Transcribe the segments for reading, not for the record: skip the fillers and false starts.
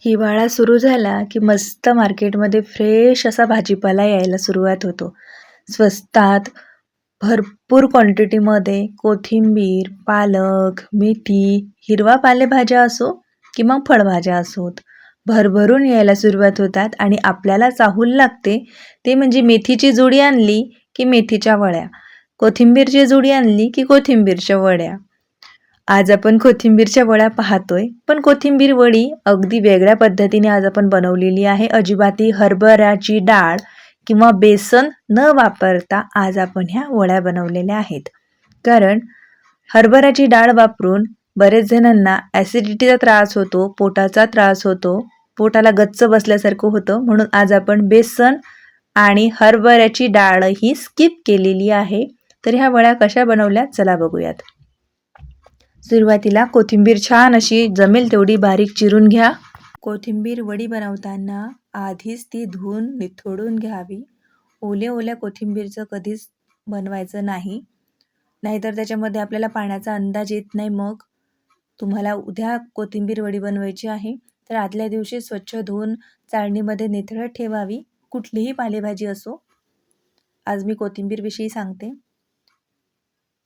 हिवाळा सुरू झाला की मस्त मार्केटमध्ये फ्रेश असा भाजीपाला यायला सुरुवात होतो. स्वस्तात भरपूर क्वांटिटीमध्ये कोथिंबीर, पालक, मेथी, हिरवा पालेभाज्या असो की मग फळभाज्या असोत, भरभरून यायला सुरुवात होतात आणि आपल्याला चाहूल लागते ते म्हणजे मेथीची जुडी आणली की मेथीच्या वड्या, कोथिंबीरची जुडी आणली की कोथिंबीरच्या वड्या. आज आपण कोथिंबीरच्या वड्या पाहतोय, पण कोथिंबीर वडी अगदी वेगळ्या पद्धतीने आज आपण बनवलेली आहे. अजिबाती हरभऱ्याची डाळ किंवा बेसन न वापरता आज आपण ह्या वड्या बनवलेल्या आहेत. कारण हरभऱ्याची डाळ वापरून बरेच जणांना ॲसिडिटीचा त्रास होतो, पोटाचा त्रास होतो, पोटाला गच्च बसल्यासारखं होतं. म्हणून आज आपण बेसन आणि हरभऱ्याची डाळ ही स्किप केलेली आहे. तर ह्या वड्या कशा बनवल्या चला बघूयात. सुरुवातीला कोथिंबीर छान अशी जमेल तेवढी बारीक चिरून घ्या. कोथिंबीर वडी बनवताना आधीच ती धुवून निथळून घ्यावी. ओल्या कोथिंबीरचं कधीच बनवायचं नाही, नाहीतर त्याच्यामध्ये आपल्याला पाण्याचा अंदाज येत नाही. मग तुम्हाला उद्या कोथिंबीर वडी बनवायची आहे तर आदल्या दिवशी स्वच्छ धुवून चाळणीमध्ये निथळत ठेवावी. कुठलीही पालेभाजी असो, आज मी कोथिंबीरविषयी सांगते.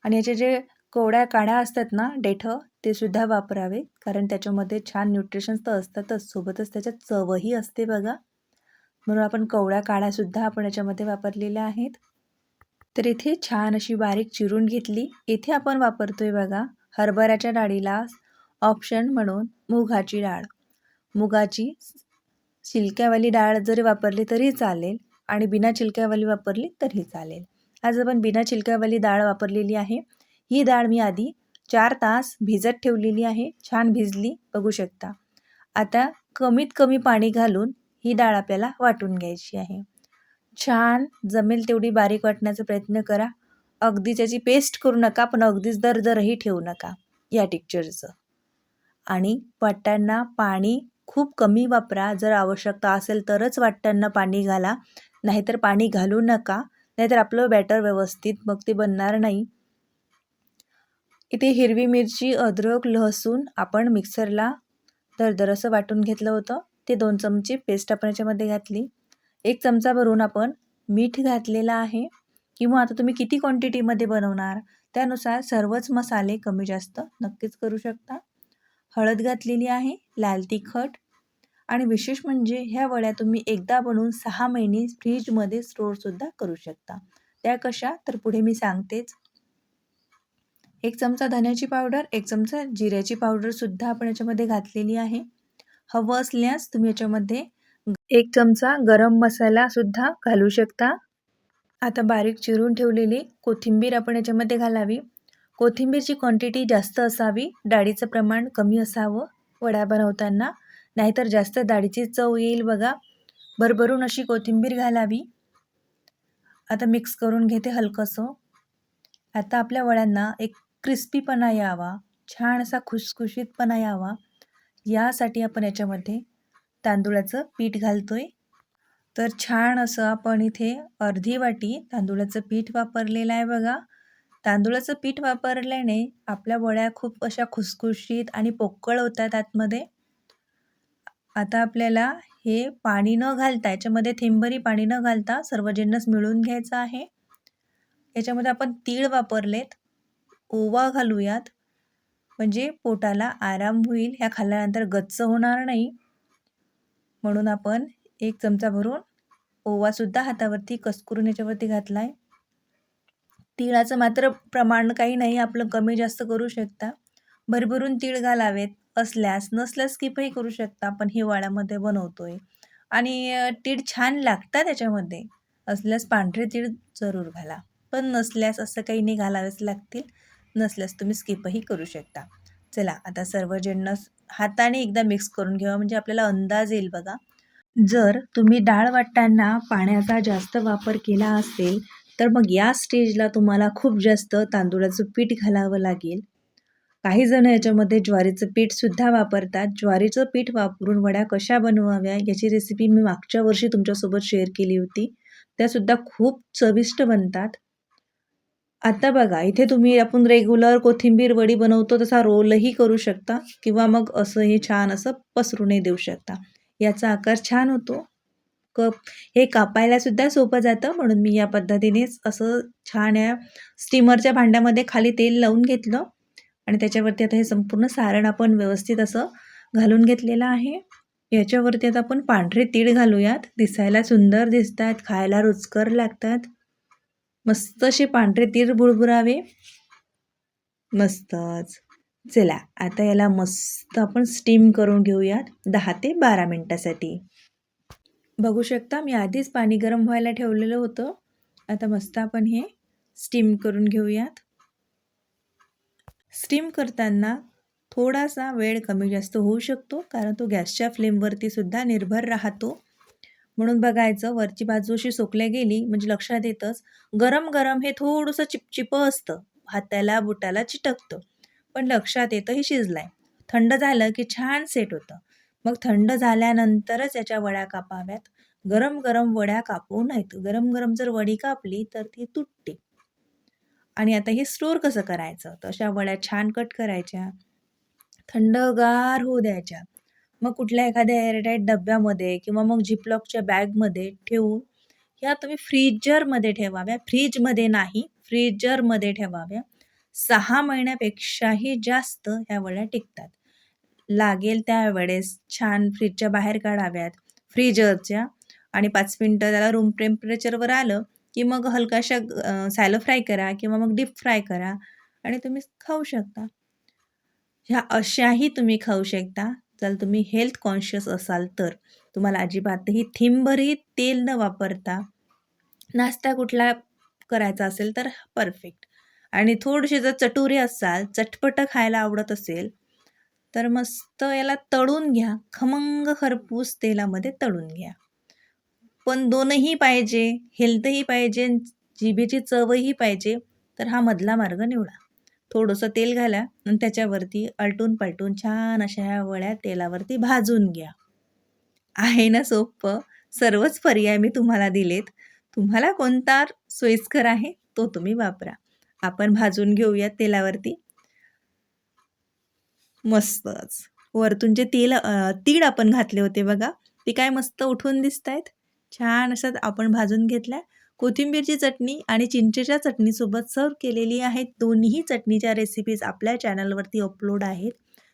आणि याचे जे कोवड्या काड्या असतात ना, देठं, ते सुद्धा वापरावे, कारण त्याच्यामध्ये छान न्यूट्रिशन्स तर असतातच, सोबतच त्याच्यात चवही असते बघा. म्हणून आपण कोवड्या काड्यासुद्धा आपण याच्यामध्ये वापरलेल्या आहेत. तर इथे छान अशी बारीक चिरून घेतली. इथे आपण वापरतोय बघा हरभऱ्याच्या डाळीला ऑप्शन म्हणून मुगाची डाळ. मुगाची छिलक्यावाली डाळ जरी वापरली तरी चालेल आणि बिना छिलक्यावाली वापरली तरी चालेल. आज आपण बिना छिलक्यावाली डाळ वापरलेली आहे. ही डाळ मी आधी 4 तास भिजत ठेवलेली आहे. छान भिजली बघू शकता. आता कमीत कमी पाणी घालून ही डाळ आपल्याला वाटून घ्यायची आहे. छान जमेल तेवढी बारीक वाटण्याचा प्रयत्न करा. अगदी त्याची पेस्ट करू नका, पण अगदीच दरदरही ठेवू नका या टेक्स्चरचं. आणि वाटताना पाणी खूप कमी वापरा. जर आवश्यकता असेल तरच वाटताना पाणी घाला, नाहीतर पाणी घालू नका, नाहीतर आपलं बॅटर व्यवस्थित मग ते बनणार नाही. इथे हिरवी मिरची, अद्रक, लसूण आपण मिक्सरला दरदरसं वाटून घेतलं होतं. ते 2 चमचे पेस्ट आपण याच्यामध्ये घातली. 1 चमचा भरून आपण मीठ घातलेलं आहे, किंवा आता तुम्ही किती क्वांटिटीमध्ये बनवणार त्यानुसार सर्वच मसाले कमी जास्त नक्कीच करू शकता. हळद घातलेली आहे, लाल तिखट, आणि विशेष म्हणजे ह्या वड्या तुम्ही एकदा बनवून 6 महिने फ्रीजमध्ये स्टोअरसुद्धा करू शकता. त्या कशा तर पुढे मी सांगतेच. 1 चमचा धन्याची पावडर, 1 चमचा जिऱ्याची पावडरसुद्धा आपण याच्यामध्ये घातलेली आहे. हवं असल्यास तुम्ही याच्यामध्ये 1 चमचा गरम मसालासुद्धा घालू शकता. आता बारीक चिरून ठेवलेली कोथिंबीर आपण याच्यामध्ये घालावी. कोथिंबीरची क्वांटिटी जास्त असावी, डाळीचं प्रमाण कमी असावं वड्या बनवताना, नाहीतर जास्त डाळीची चव येईल बघा. भरभरून अशी कोथिंबीर घालावी. आता मिक्स करून घेते हलकंसं. आता आपल्या वड्यांना एक क्रिस्पीपणा यावा, छान असा खुसखुशीतपणा यावा, यासाठी आपण याच्यामध्ये तांदूळाचं पीठ घालतोय. तर छान असं आपण इथे अर्धी वाटी तांदूळाचं पीठ वापरलेलं आहे बघा. तांदूळाचं पीठ वापरल्याने आपल्या वड्या खूप अशा खुसखुशीत आणि पोकळ होतात आतमध्ये. आता आपल्याला हे पाणी न घालता, याच्यामध्ये थेंबरी पाणी न घालता सर्व जिन्नस मिळून घ्यायचा आहे. याच्यामध्ये आपण तीळ वापरलेत, ओवा घालूयात, म्हणजे पोटाला आराम होईल. ह्या खाल्ल्यानंतर गच्च होणार नाही, म्हणून आपण 1 चमचा भरून ओवासुद्धा हातावरती कस्करून याच्यावरती घातला आहे. तिळाचं मात्र प्रमाण काही नाही, आपलं कमी जास्त करू शकता. भरभरून तीळ घालावेत असल्यास, नसल्यास स्किपही करू शकता. आपण हिवाळ्यामध्ये बनवतोय आणि तीळ छान लागतात त्याच्यामध्ये. असल्यास पांढरे तीळ जरूर घाला, पण नसल्यास असं काही नाही, घालावेच लागतील. नसल्यास तुम्ही स्किपही करू शकता. चला आता सर्व जिन्नस हाताने एकदा मिक्स करून घ्यावा, म्हणजे आपल्याला अंदाज येईल बघा. जर तुम्ही डाळ वाटताना पाण्याचा जास्त वापर केला असेल तर मग या स्टेजला तुम्हाला खूप जास्त तांदूळाचं पीठ घालावं लागेल. काही जण याच्यामध्ये ज्वारीचं पीठसुद्धा वापरतात. ज्वारीचं पीठ वापरून वड्या कशा बनवाव्या याची रेसिपी मी मागच्या वर्षी तुमच्यासोबत शेअर केली होती. त्यासुद्धा खूप चविष्ट बनतात. आता बघा इथे तुम्ही आपण रेग्युलर कोथिंबीर वडी बनवतो तसा रोलही करू शकता किंवा मग असंही छान असं पसरूनही देऊ शकता. याचा आकार छान होतो. कप हे कापायला सुद्धा सोपं जातं म्हणून मी या पद्धतीनेच असं छान या स्टीमरच्या भांड्यामध्ये खाली तेल लावून घेतलं आणि त्याच्यावरती आता हे संपूर्ण सारण आपण व्यवस्थित असं घालून घेतलेलं आहे. याच्यावरती आता आपण पांढरे तीळ घालूयात. दिसायला सुंदर दिसतात, खायला रुचकर लागतात. मस्त असे पांढरे तीळ बुडबुडावे. मस्तच. चला आता याला मस्त आपण स्टीम करून घेऊयात 10 ते 12 मिनिटासाठी. बघू शकता मी आधीच पाणी गरम व्हायला ठेवलेलं होतं. आता मस्त आपण हे स्टीम करून घेऊयात. स्टीम करताना थोडासा वेळ कमी जास्त होऊ शकतो कारण तो गॅसच्या फ्लेमवरती सुद्धा निर्भर राहतो. म्हणून बघायचं वरची बाजू अशी सोकल्या गेली म्हणजे लक्षात येतंच गरम गरम हे थोडंसं चिपचिपं असतं, हाताला बुटाला चिटकतं, पण लक्षात येतं हे शिजलंय. थंड झालं की छान सेट होतं. मग थंड झाल्यानंतरच याच्या वड्या कापाव्यात. गरम गरम वड्या कापू नाहीत. गरम गरम जर वडी कापली तर ती तुटते. आणि आता हे स्टोअर कसं करायचं, तर अशा वड्या छान कट करायच्या, थंडगार होऊ द्यायच्या. मग कुठल्या एखाद्या एअरटाईट डब्यामध्ये किंवा मग झिपलॉकच्या बॅगमध्ये ठेवून ह्या तुम्ही फ्रीजरमध्ये ठेवाव्या. फ्रीजमध्ये नाही, फ्रीजरमध्ये ठेवाव्या. 6 महिन्यापेक्षाही जास्त ह्या वड्या टिकतात. लागेल त्यावेळेस छान फ्रीजच्या बाहेर काढाव्यात फ्रीजरच्या आणि 5 मिनिटं त्याला रूम टेम्परेचरवर आलं की मग हलकाशा सॅलो फ्राय करा किंवा मग डीप फ्राय करा आणि तुम्ही खाऊ शकता. ह्या अशाही तुम्ही खाऊ शकता. जर तुम्ही हेल्थ कॉन्शियस असाल तर. तुम्हाला अजिबातही थेंबभरही तेल न वापरता नाश्ता कुठला करायचा असेल तर परफेक्ट. आणि थोडेसे जर चटुरे असाल, चटपटं खायला आवडत असेल, तर मस्त याला तळून घ्या. खमंग खरपूस तेलामध्ये तळून घ्या. पण दोनही पाहिजे, हेल्थही पाहिजे, जिभेची चवही पाहिजे, तर हा मधला मार्ग निवडा. थोडंसं तेल घाला आणि त्याच्यावरती आलटून-पलटून छान अशा ह्या वड्या तेलावरती भाजून घ्या. आहे ना सोपं? सर्वच पर्याय मी तुम्हाला दिलेत. तुम्हाला कोणता सोयीस्कर आहे तो तुम्ही वापरा. आपण भाजून घेऊयात तेलावरती. मस्तच. वरतून जे तीळ आपण घातले होते बघा, ते काय मस्त उठून दिसतायत. छान असं आपण भाजून घेतल्या. कोथिंबीरची चटणी आणि चिंचेच्या चटणीसोबत सर्व्ह केलेली आहेत. दोन्ही चटणीच्या रेसिपीज आपल्या चॅनलवरती अपलोड आहेत.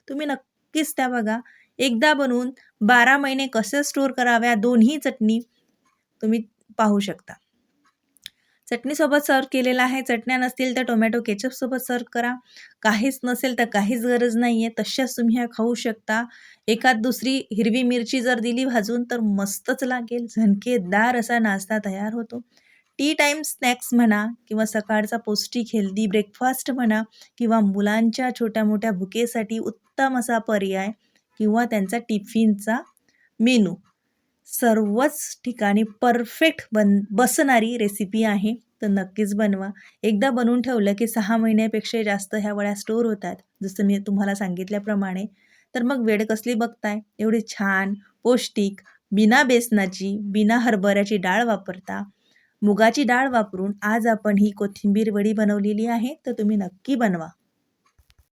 तुम्ही नक्कीच त्या बघा. एकदा बनवून 12 महिने कसं स्टोअर कराव्या दोन्ही चटणी तुम्ही पाहू शकता. चटणीसोबत सर्व्ह केलेला आहे. चटण्या नसतील तर टोमॅटो केचपसोबत सर्व्ह करा. काहीच नसेल तर काहीच गरज नाही आहे. तशाच तुम्ही ह्या खाऊ शकता. एखाद दुसरी हिरवी मिरची जर दिली भाजून तर मस्तच लागेल. झणकेदार असा नाश्ता तयार होतो. टी टाईम स्नॅक्स म्हणा किंवा सकाळचा पौष्टिक हेल्दी ब्रेकफास्ट म्हणा किंवा मुलांच्या छोट्या-मोठ्या भुकेसाठी उत्तम असा पर्याय किंवा त्यांचा टिफिनचा मेनू. सर्वच ठिकाणी परफेक्ट बसणारी रेसिपी आहे. तर नक्कीच बनवा. एकदा बनवून ठेवलं की 6 महिन्यापेक्षा जास्त ह्या वड्या स्टोअर होतात. जसं मी तुम्हाला सांगितल्याप्रमाणे. तर मग वेळ कसली बघताय? एवढी छान, पौष्टिक, बिना बेसनाची, बिना हरभऱ्याची डाळ वापरता, मुगाची डाळ वापरून आज आपण ही कोथिंबीर वडी बनवलेली आहे. तर तुम्ही नक्की बनवा.